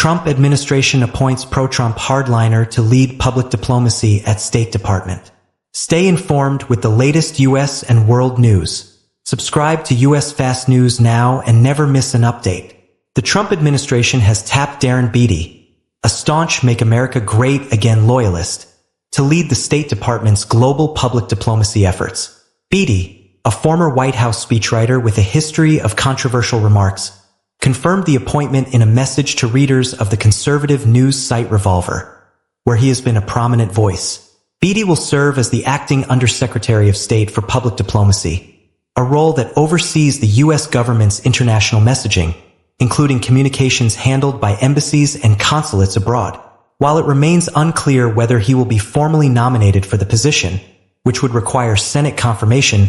Trump administration appoints pro-Trump hardliner to lead public diplomacy at State Department. Stay informed with the latest U.S. and world news. Subscribe to U.S. Fast News now and never miss an update. The Trump administration has tapped Darren Beattie, a staunch Make America Great Again loyalist, to lead the State Department's global public diplomacy efforts. Beattie, a former White House speechwriter with a history of controversial remarks, confirmed the appointment in a message to readers of the conservative news site Revolver, where he has been a prominent voice. Beattie will serve as the acting Undersecretary of State for Public Diplomacy, a role that oversees the U.S. government's international messaging, including communications handled by embassies and consulates abroad. While it remains unclear whether he will be formally nominated for the position, which would require Senate confirmation,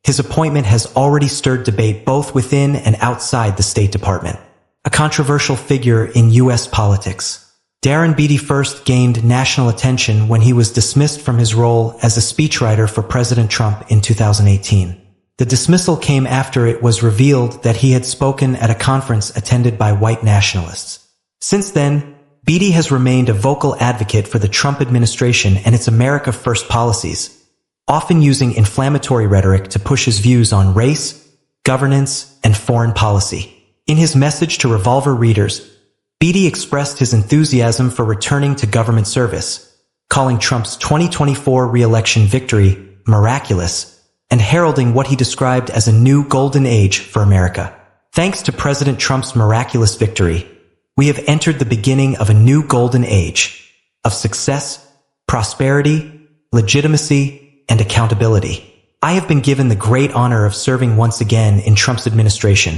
his appointment has already stirred debate both within and outside the State Department. A controversial figure in U.S. politics, Darren Beattie first gained national attention when he was dismissed from his role as a speechwriter for President Trump in 2018. The dismissal came after it was revealed that he had spoken at a conference attended by white nationalists. Since then, Beattie has remained a vocal advocate for the Trump administration and its America First policies, often using inflammatory rhetoric to push his views on race, governance, and foreign policy. In his message to Revolver readers, Beattie expressed his enthusiasm for returning to government service, calling Trump's 2024 re-election victory miraculous, and heralding what he described as a new golden age for America. Thanks to President Trump's miraculous victory, we have entered the beginning of a new golden age of success, prosperity, legitimacy, and accountability. I have been given the great honor of serving once again in Trump's administration,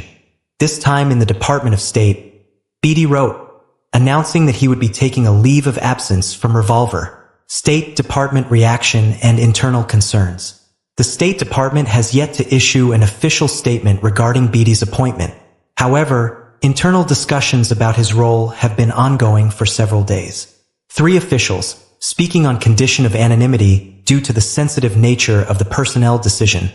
this time in the Department of State, Beattie wrote, announcing that he would be taking a leave of absence from Revolver, State Department reaction and internal concerns. The State Department has yet to issue an official statement regarding Beattie's appointment. However, internal discussions about his role have been ongoing for several days. 3 officials, speaking on condition of anonymity due to the sensitive nature of the personnel decision,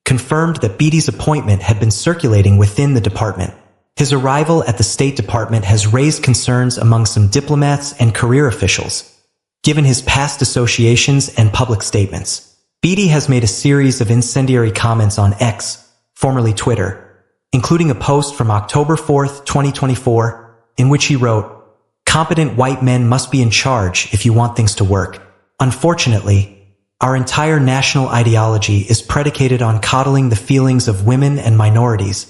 confirmed that Beattie's appointment had been circulating within the department. His arrival at the State Department has raised concerns among some diplomats and career officials, given his past associations and public statements. Beattie has made a series of incendiary comments on X, formerly Twitter, including a post from October 4, 2024, in which he wrote, "Competent white men must be in charge if you want things to work. Unfortunately, our entire national ideology is predicated on coddling the feelings of women and minorities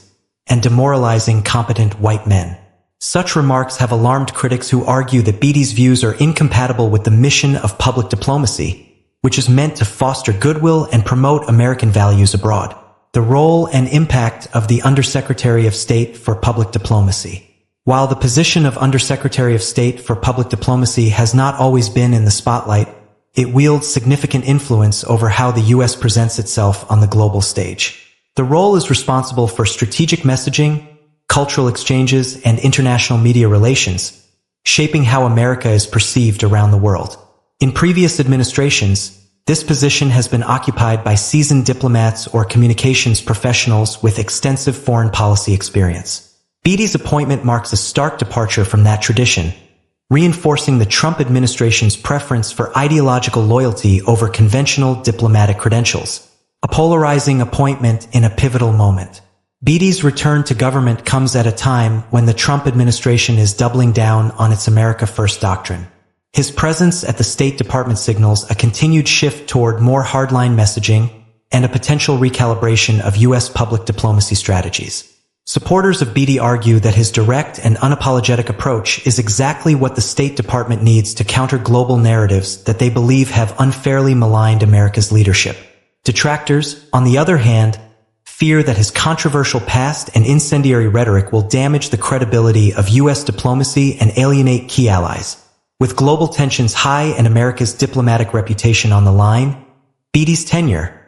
and demoralizing competent white men." Such remarks have alarmed critics who argue that Beattie's views are incompatible with the mission of public diplomacy, which is meant to foster goodwill and promote American values abroad. The role and impact of the Undersecretary of State for Public Diplomacy. While the position of Undersecretary of State for Public Diplomacy has not always been in the spotlight, it wields significant influence over how the U.S. presents itself on the global stage. The role is responsible for strategic messaging, cultural exchanges, and international media relations, shaping how America is perceived around the world. In previous administrations, this position has been occupied by seasoned diplomats or communications professionals with extensive foreign policy experience. Beattie's appointment marks a stark departure from that tradition, reinforcing the Trump administration's preference for ideological loyalty over conventional diplomatic credentials. A polarizing appointment in a pivotal moment. Beattie's return to government comes at a time when the Trump administration is doubling down on its America First doctrine. His presence at the State Department signals a continued shift toward more hardline messaging and a potential recalibration of U.S. public diplomacy strategies. Supporters of Beattie argue that his direct and unapologetic approach is exactly what the State Department needs to counter global narratives that they believe have unfairly maligned America's leadership. Detractors, on the other hand, fear that his controversial past and incendiary rhetoric will damage the credibility of U.S. diplomacy and alienate key allies. With global tensions high and America's diplomatic reputation on the line, Beattie's tenure,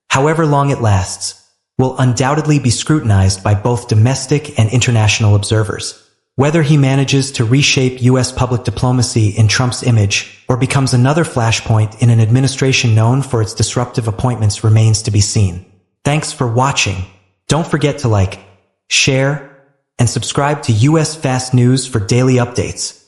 however long it lasts, will undoubtedly be scrutinized by both domestic and international observers. Whether he manages to reshape U.S. public diplomacy in Trump's image or becomes another flashpoint in an administration known for its disruptive appointments remains to be seen. Thanks for watching. Don't forget to like, share, and subscribe to US Fast News for daily updates.